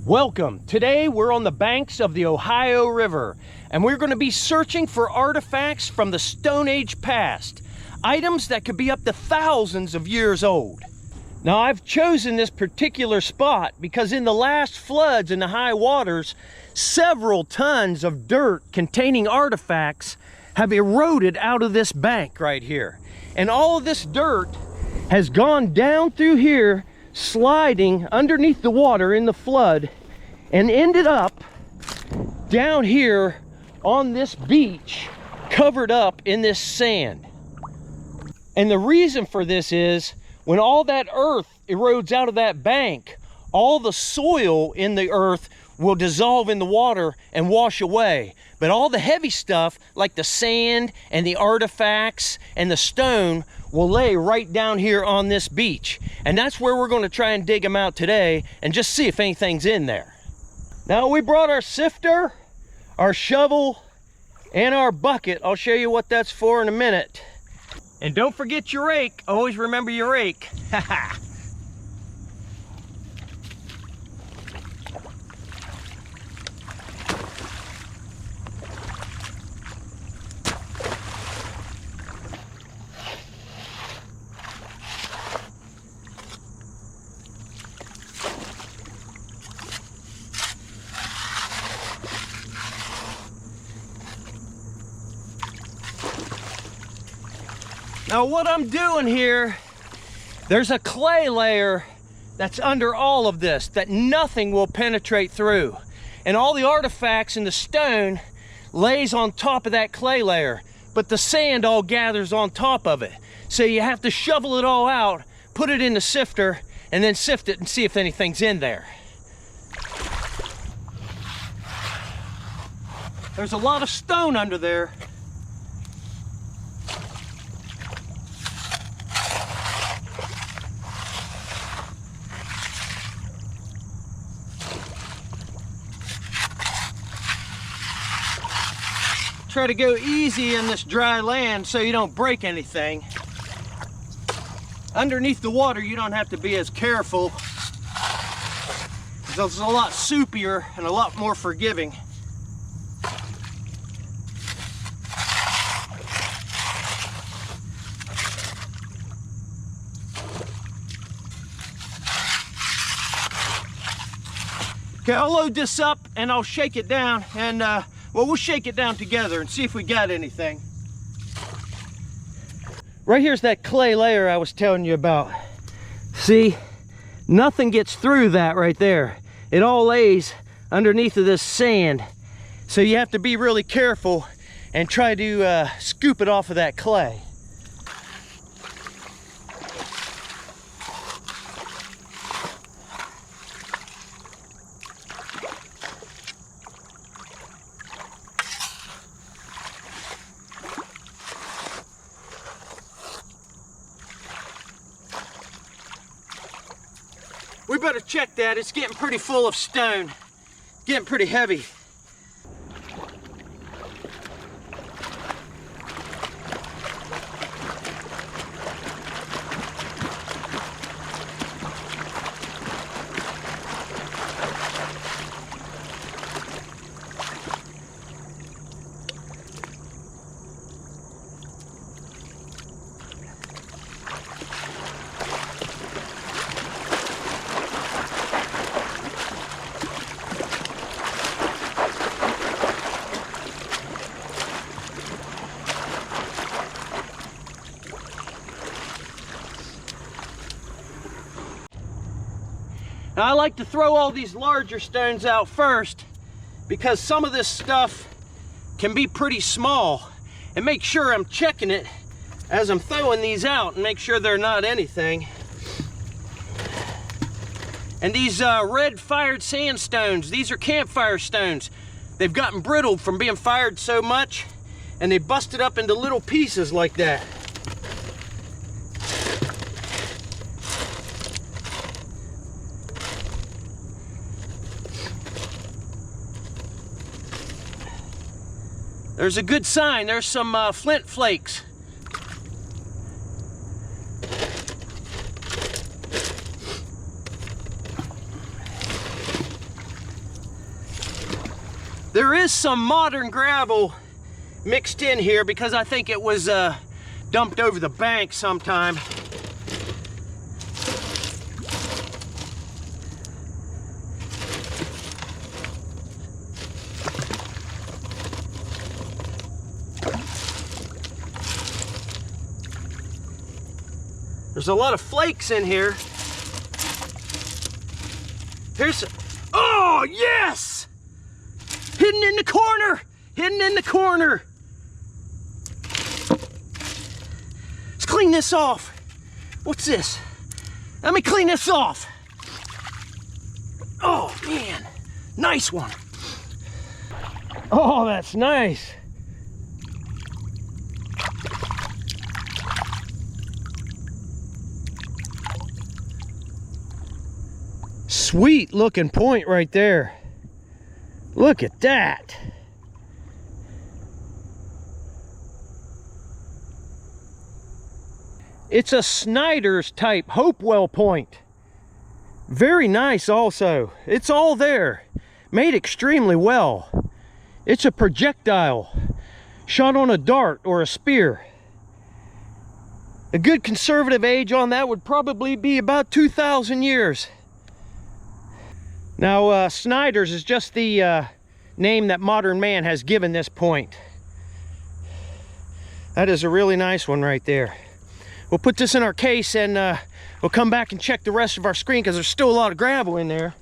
Welcome. Today we're on the banks of the Ohio River, and we're going to be searching for artifacts from the Stone Age past, items that could be up to thousands of years old. Now, I've chosen this particular spot because in the last floods and the high waters, several tons of dirt containing artifacts have eroded out of this bank right here. And all of this dirt has gone down through here, sliding underneath the water in the flood, and ended up down here on this beach, covered up in this sand. And the reason for this is when all that earth erodes out of that bank, all the soil in the earth will dissolve in the water and wash away. But all the heavy stuff, like the sand and the artifacts and the stone, will lay right down here on this beach. And that's where we're going to try and dig them out today and just see if anything's in there. Now, we brought our sifter, our shovel, and our bucket. I'll show you what that's for in a minute. And don't forget your rake. Always remember your rake. Haha. Now, what I'm doing here, there's a clay layer that's under all of this that nothing will penetrate through. And all the artifacts in the stone lays on top of that clay layer, but the sand all gathers on top of it. So you have to shovel it all out, put it in the sifter, and then sift it and see if anything's in there. There's a lot of stone under there. Try to go easy in this dry land so you don't break anything. Underneath the water, you don't have to be as careful. It's a lot soupier and a lot more forgiving. Okay, I'll load this up and I'll shake it down, and well, we'll shake it down together and see if we got anything. Right here's that clay layer I was telling you about. See, nothing gets through that right there. It all lays underneath of this sand. So you have to be really careful and try to scoop it off of that clay. We better check that. It's getting pretty full of stone. Getting pretty heavy. Now, I like to throw all these larger stones out first because some of this stuff can be pretty small, and make sure I'm checking it as I'm throwing these out and make sure they're not anything. And these red fired sandstones, these are campfire stones. They've gotten brittled from being fired so much, and they busted up into little pieces like that. There's a good sign. There's some flint flakes. There is some modern gravel mixed in here because I think it was dumped over the bank sometime. There's a lot of flakes in here. Here's, oh yes! Hidden in the corner! Hidden in the corner! Let's clean this off. What's this? Let me clean this off. Oh man, nice one. Oh, that's nice. Sweet looking point right there. Look at that. It's a Snyder's type Hopewell point. Very nice also. It's all there. Made extremely well. It's a projectile shot on a dart or a spear. A good conservative age on that would probably be about 2,000 years. Now, Snyder's is just the name that modern man has given this point. That is a really nice one right there. We'll put this in our case and we'll come back and check the rest of our screen because there's still a lot of gravel in there,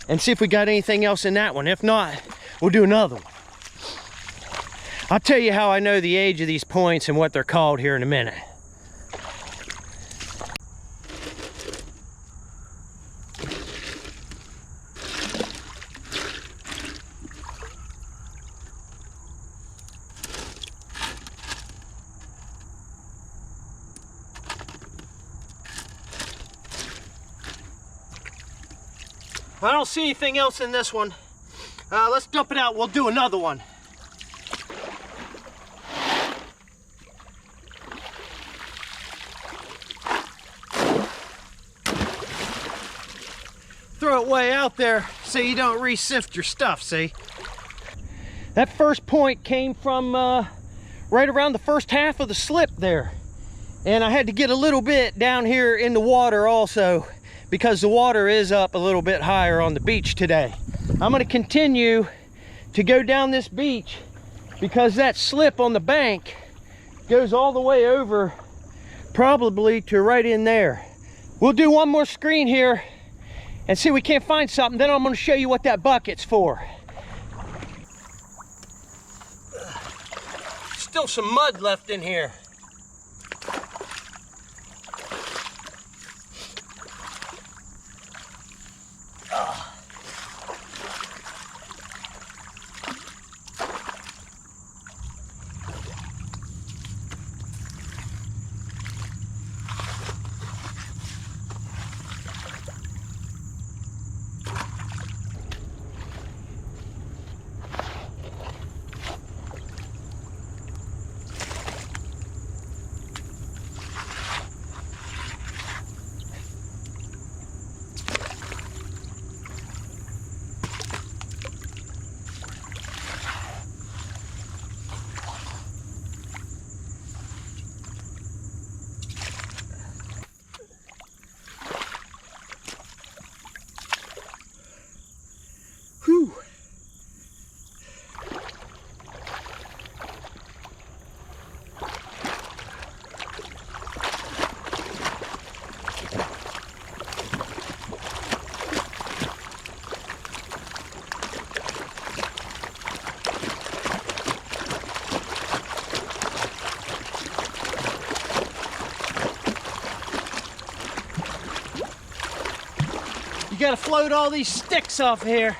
and see if we got anything else in that one. If not, we'll do another one. I'll tell you how I know the age of these points and what they're called here in a minute. I don't see anything else in this one. Let's dump it out. We'll do another one. Throw it way out there so you don't re-sift your stuff, see? That first point came from right around the first half of the slip there. And I had to get a little bit down here in the water also, because the water is up a little bit higher on the beach today. I'm gonna continue to go down this beach because that slip on the bank goes all the way over, probably to right in there. We'll do one more screen here and see if we can't find something. Then I'm gonna show you what that bucket's for. Still some mud left in here. Whew. You gotta float all these sticks off here.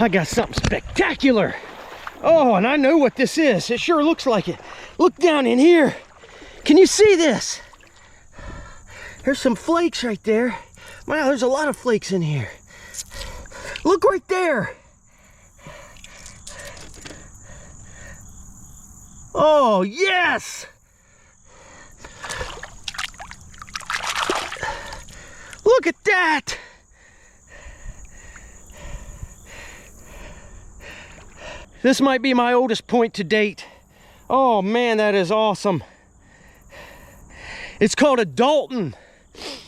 I got something spectacular. Oh, and I know what this is. It sure looks like it. Look down in here. Can you see this? There's some flakes right there. Wow, there's a lot of flakes in here. Look right there. Oh, yes! Look at that! This might be my oldest point to date. Oh man, that is awesome. It's called a Dalton.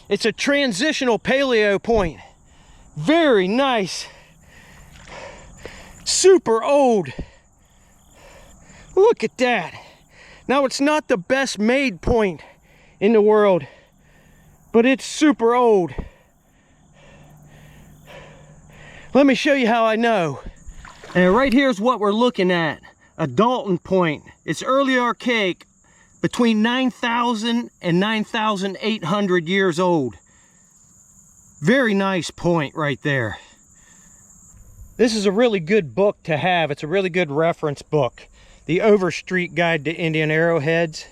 It's a transitional paleo point. Very nice. Super old. Look at that. Now, it's not the best made point in the world, but it's super old. Let me show you how I know. And right here's what we're looking at. A Dalton point. It's early archaic, between 9,000 and 9,800 years old. Very nice point right there. This is a really good book to have. It's a really good reference book. The Overstreet Guide to Indian Arrowheads.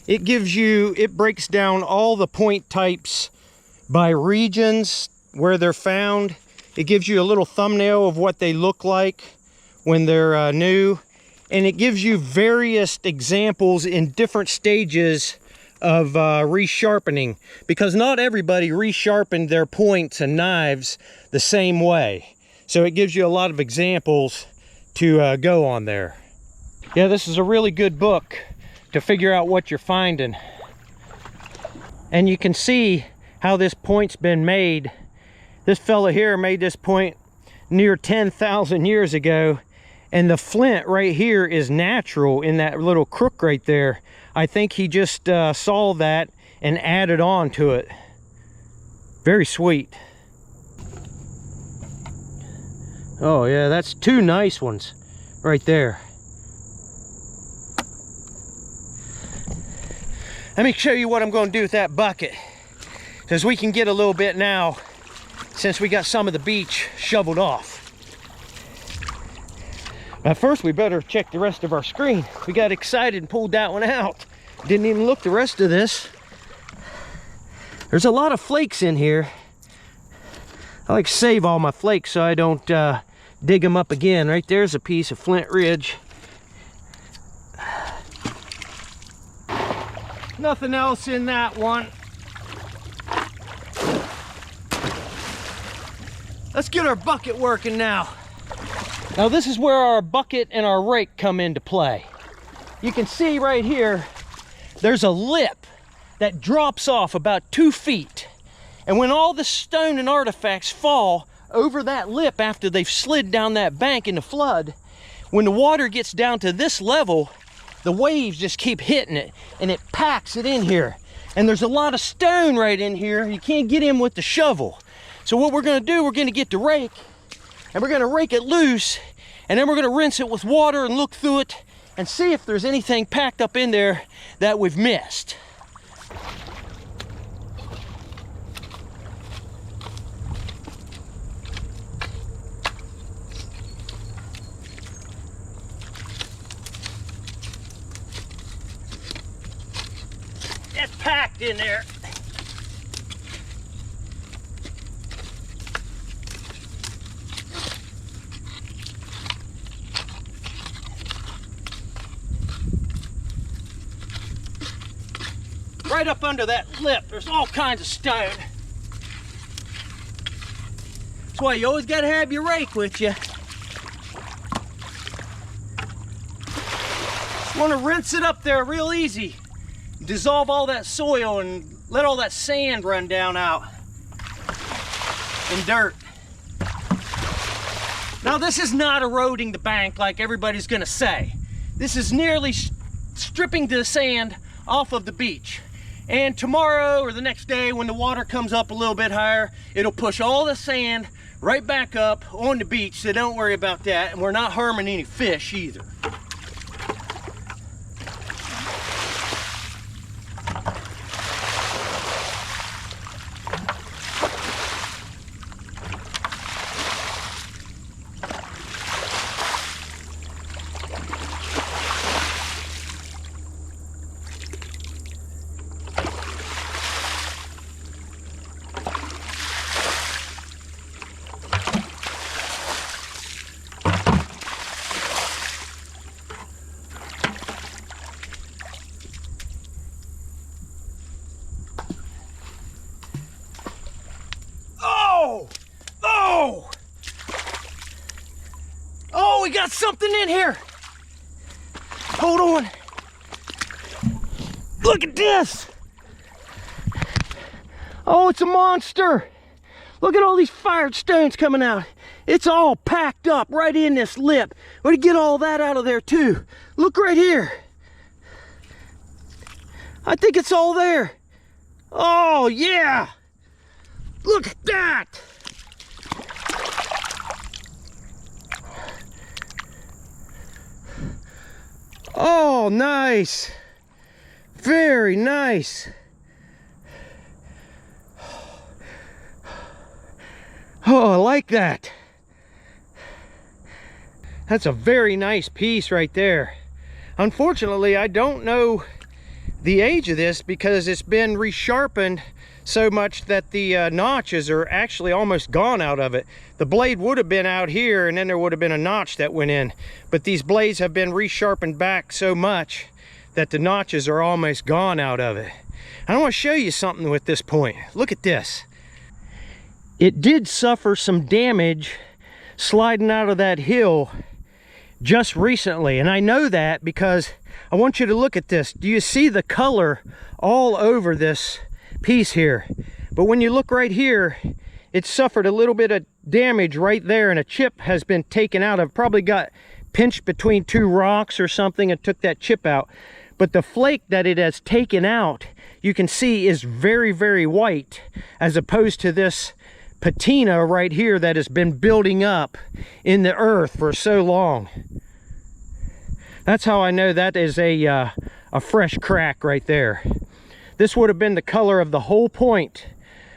It breaks down all the point types by regions where they're found. It gives you a little thumbnail of what they look like when they're new. And it gives you various examples in different stages of resharpening, because not everybody resharpened their points and knives the same way. So it gives you a lot of examples to go on there. Yeah, this is a really good book to figure out what you're finding. And you can see how this point's been made. This fella here made this point near 10,000 years ago. And the flint right here is natural in that little crook right there. I think he just saw that and added on to it. Very sweet. Oh yeah, that's two nice ones right there. Let me show you what I'm going to do with that bucket, because we can get a little bit now since we got some of the beach shoveled off. But first we better check the rest of our screen. We got excited and pulled that one out. Didn't even look the rest of this. There's a lot of flakes in here. I like to save all my flakes so I don't dig them up again. Right there's a piece of Flint Ridge. Nothing else in that one. Let's get our bucket working now. Now this is where our bucket and our rake come into play. You can see right here, there's a lip that drops off about 2 feet. And when all the stone and artifacts fall over that lip after they've slid down that bank in the flood, when the water gets down to this level, the waves just keep hitting it and it packs it in here. And there's a lot of stone right in here. You can't get in with the shovel. So what we're gonna do, we're gonna get the rake and we're gonna rake it loose, and then we're gonna rinse it with water and look through it and see if there's anything packed up in there that we've missed. It's packed in there. Right up under that lip, there's all kinds of stone. That's why you always gotta have your rake with you. You wanna rinse it up there real easy. Dissolve all that soil and let all that sand run down out and dirt. Now this is not eroding the bank like everybody's gonna say. This is nearly stripping the sand off of the beach. And tomorrow or the next day when the water comes up a little bit higher, it'll push all the sand right back up on the beach, so don't worry about that. And we're not harming any fish either. something in here. Hold on. Look at this. Oh, it's a monster. Look at all these fired stones coming out. It's all packed up right in this lip. We're gonna get all that out of there too. Look right here. I think it's all there. Oh yeah. Look at that. Oh, nice. Very nice. Oh, I like that. That's a very nice piece right there. Unfortunately, I don't know the age of this because it's been resharpened so much that the notches are actually almost gone out of it. The blade would have been out here and then there would have been a notch that went in, but these blades have been resharpened back so much that the notches are almost gone out of it. I want to show you something with this point. Look at this. It did suffer some damage sliding out of that hill just recently, and I know that because I want you to look at this. Do you see the color all over this piece here? But when you look right here, it suffered a little bit of damage right there, and a chip has been taken out of. Probably got pinched between two rocks or something and took that chip out. But the flake that it has taken out, you can see is very, very white, as opposed to this patina right here that has been building up in the earth for so long. That's how I know that is a fresh crack right there. This would have been the color of the whole point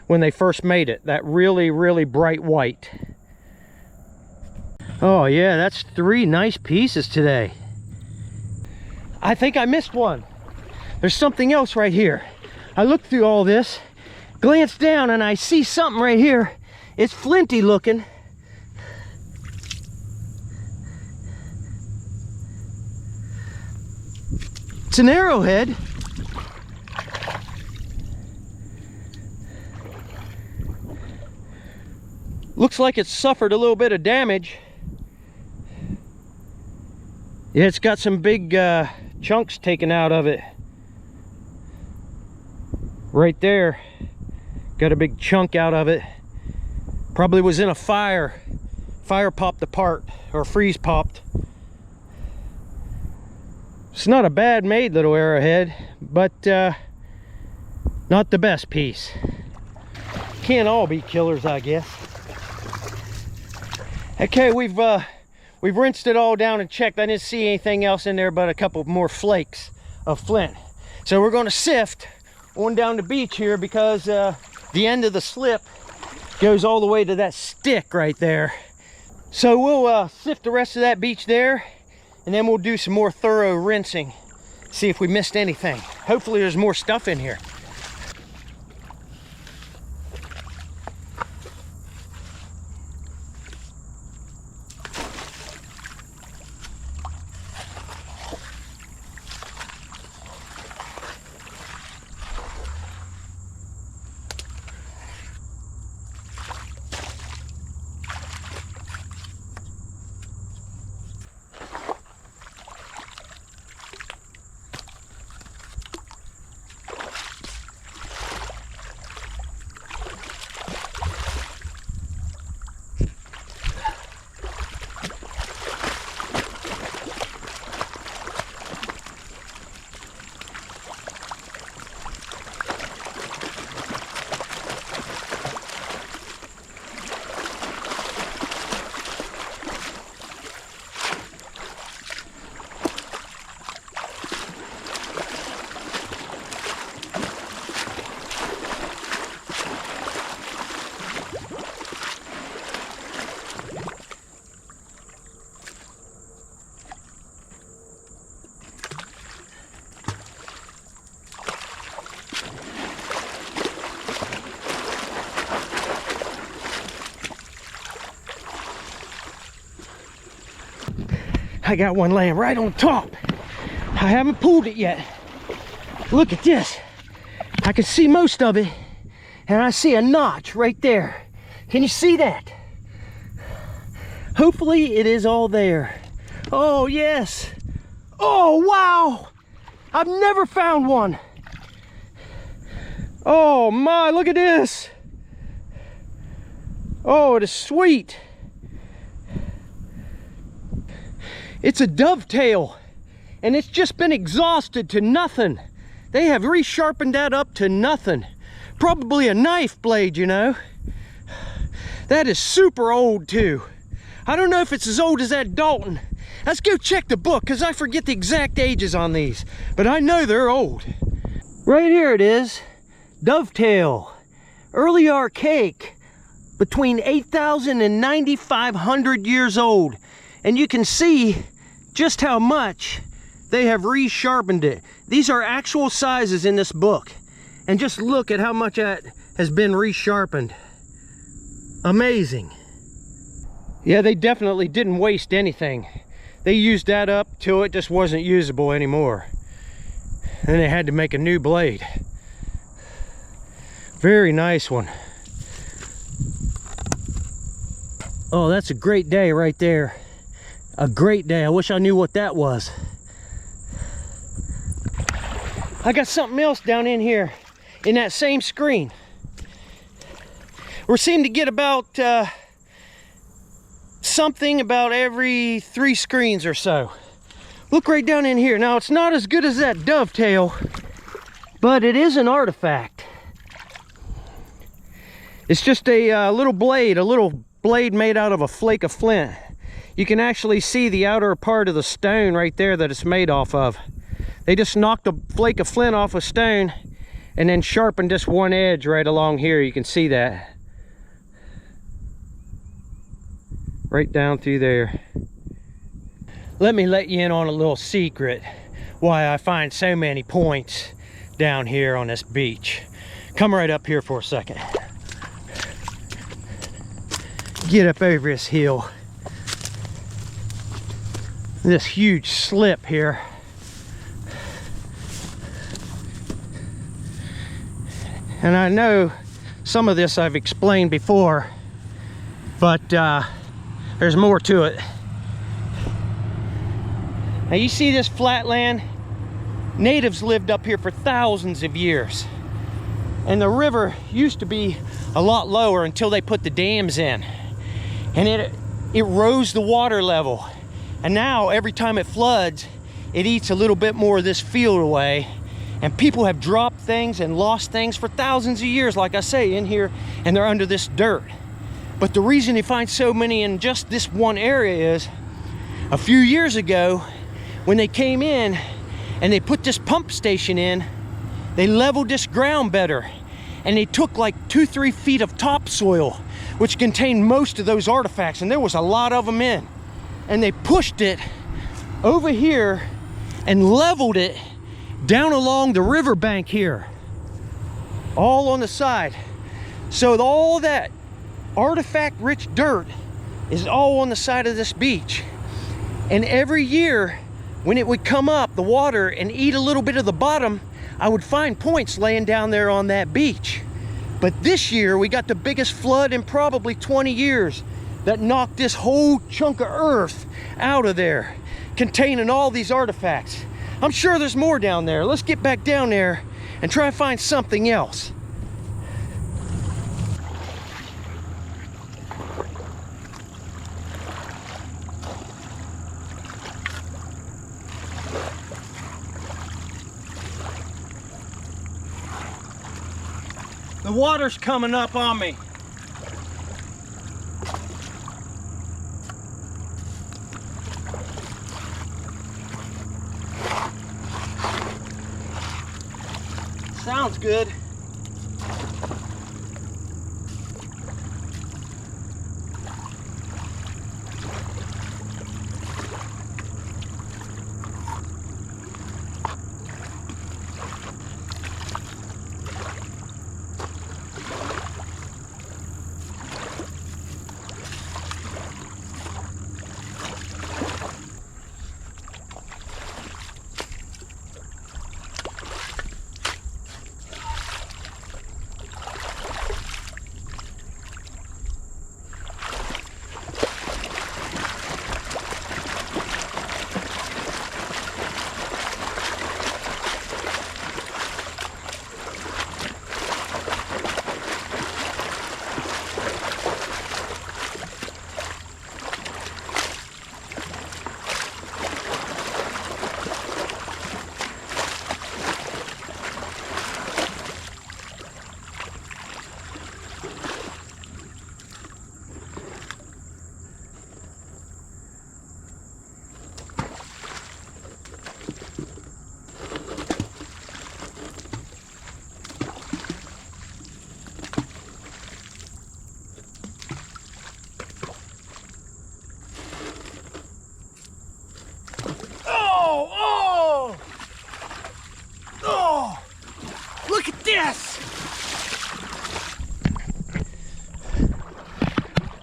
when they first made it, that really, really bright white. Oh yeah, that's 3 nice pieces today. I think I missed one. There's something else right here. I looked through all this, glanced down, and I see something right here. It's flinty looking. It's an arrowhead. Looks like it's suffered a little bit of damage. Yeah, it's got some big chunks taken out of it. Right there. Got a big chunk out of it. Probably was in a fire. Fire popped apart, or freeze popped. It's not a bad made little arrowhead, but not the best piece. Can't all be killers, I guess. Okay, we've rinsed it all down and checked. I didn't see anything else in there but a couple more flakes of flint. So we're going to sift on down the beach here because the end of the slip goes all the way to that stick right there. So we'll sift the rest of that beach there, and then we'll do some more thorough rinsing, see if we missed anything. Hopefully there's more stuff in here. I got one laying right on top. I haven't pulled it yet. Look at this. I can see most of it, and I see a notch right there. Can you see that? Hopefully it is all there. Oh, yes. Oh, wow. I've never found one. Oh, my, look at this. Oh, it is sweet. It's a dovetail, and it's just been exhausted to nothing. They have resharpened that up to nothing. Probably a knife blade, you know. That is super old, too. I don't know if it's as old as that Dalton. Let's go check the book, because I forget the exact ages on these, but I know they're old. Right here it is. Dovetail. Early archaic. Between 8,000 and 9,500 years old. And you can see just how much they have resharpened it. These are actual sizes in this book. And just look at how much that has been resharpened. Amazing. Yeah, they definitely didn't waste anything. They used that up till it just wasn't usable anymore. And they had to make a new blade. Very nice one. Oh, that's a great day right there. A great day. I wish I knew what that was. I got something else down in here in that same screen. We seem to get about something about every 3 screens or so. Look right down in here. Now, it's not as good as that dovetail, but it is an artifact. It's just a little blade made out of a flake of flint. You can actually see the outer part of the stone right there that it's made off of. They just knocked a flake of flint off a stone and then sharpened just one edge right along here. You can see that. Right down through there. Let me let you in on a little secret why I find so many points down here on this beach. Come right up here for a second. Get up over this hill. This huge slip here. And I know some of this I've explained before, but there's more to it. Now you see this flatland? Natives lived up here for thousands of years. And the river used to be a lot lower until they put the dams in. And it rose the water level. And now every time it floods, it eats a little bit more of this field away. And people have dropped things and lost things for thousands of years, like I say, in here, and they're under this dirt. But the reason you find so many in just this one area is, a few years ago, when they came in and they put this pump station in, they leveled this ground better. And they took like 2-3 feet of topsoil, which contained most of those artifacts, and there was a lot of them in. And they pushed it over here and leveled it down along the riverbank here, all on the side. So all that artifact-rich dirt is all on the side of this beach. And every year, when it would come up, the water, and eat a little bit of the bottom, I would find points laying down there on that beach. But this year, we got the biggest flood in probably 20 years that knocked this whole chunk of earth out of there, containing all these artifacts. I'm sure there's more down there. Let's get back down there and try to find something else. The water's coming up on me. Sounds good.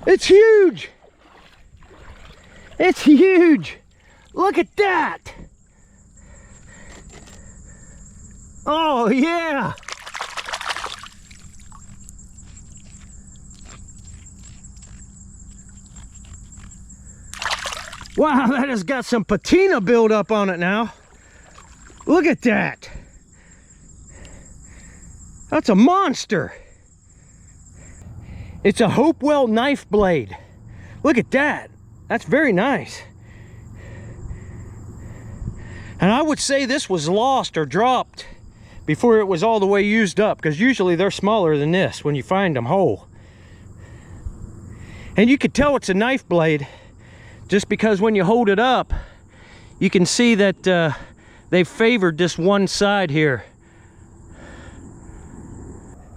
It's huge. It's huge. Look at that. Oh, yeah. Wow, that has got some patina buildup on it now. Look at that. That's a monster. It's a Hopewell knife blade. Look at that. That's very nice. And I would say this was lost or dropped before it was all the way used up, because usually they're smaller than this when you find them whole. And you could tell it's a knife blade just because when you hold it up, you can see that they've favored this one side here.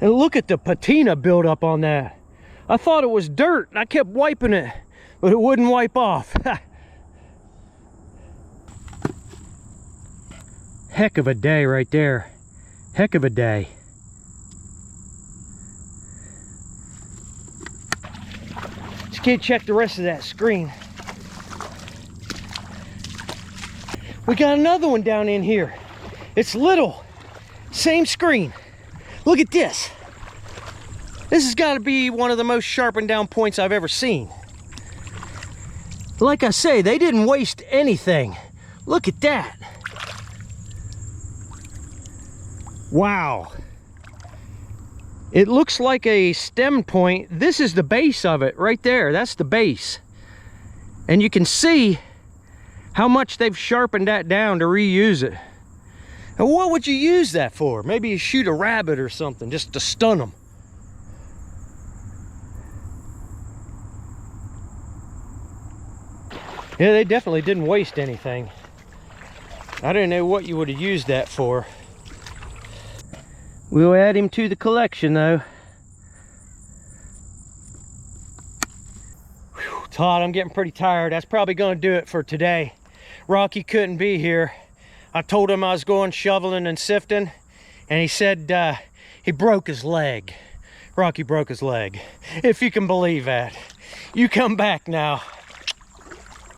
And look at the patina buildup on that. I thought it was dirt and I kept wiping it, but it wouldn't wipe off. Heck of a day right there. Heck of a day. Let's get check the rest of that screen. We got another one down in here. It's little. Same screen. Look at this. This has got to be one of the most sharpened down points I've ever seen. Like I say, they didn't waste anything. Look at that. Wow. It looks like a stem point. This is the base of it right there. That's the base. And you can see how much they've sharpened that down to reuse it. And what would you use that for? Maybe you shoot a rabbit or something just to stun them. Yeah, they definitely didn't waste anything. I didn't know what you would have used that for. We'll add him to the collection though. Whew, Todd, I'm getting pretty tired. That's probably gonna do it for today. Rocky couldn't be here. I told him I was going shoveling and sifting, and he said he broke his leg. Rocky broke his leg, if you can believe that. You come back now.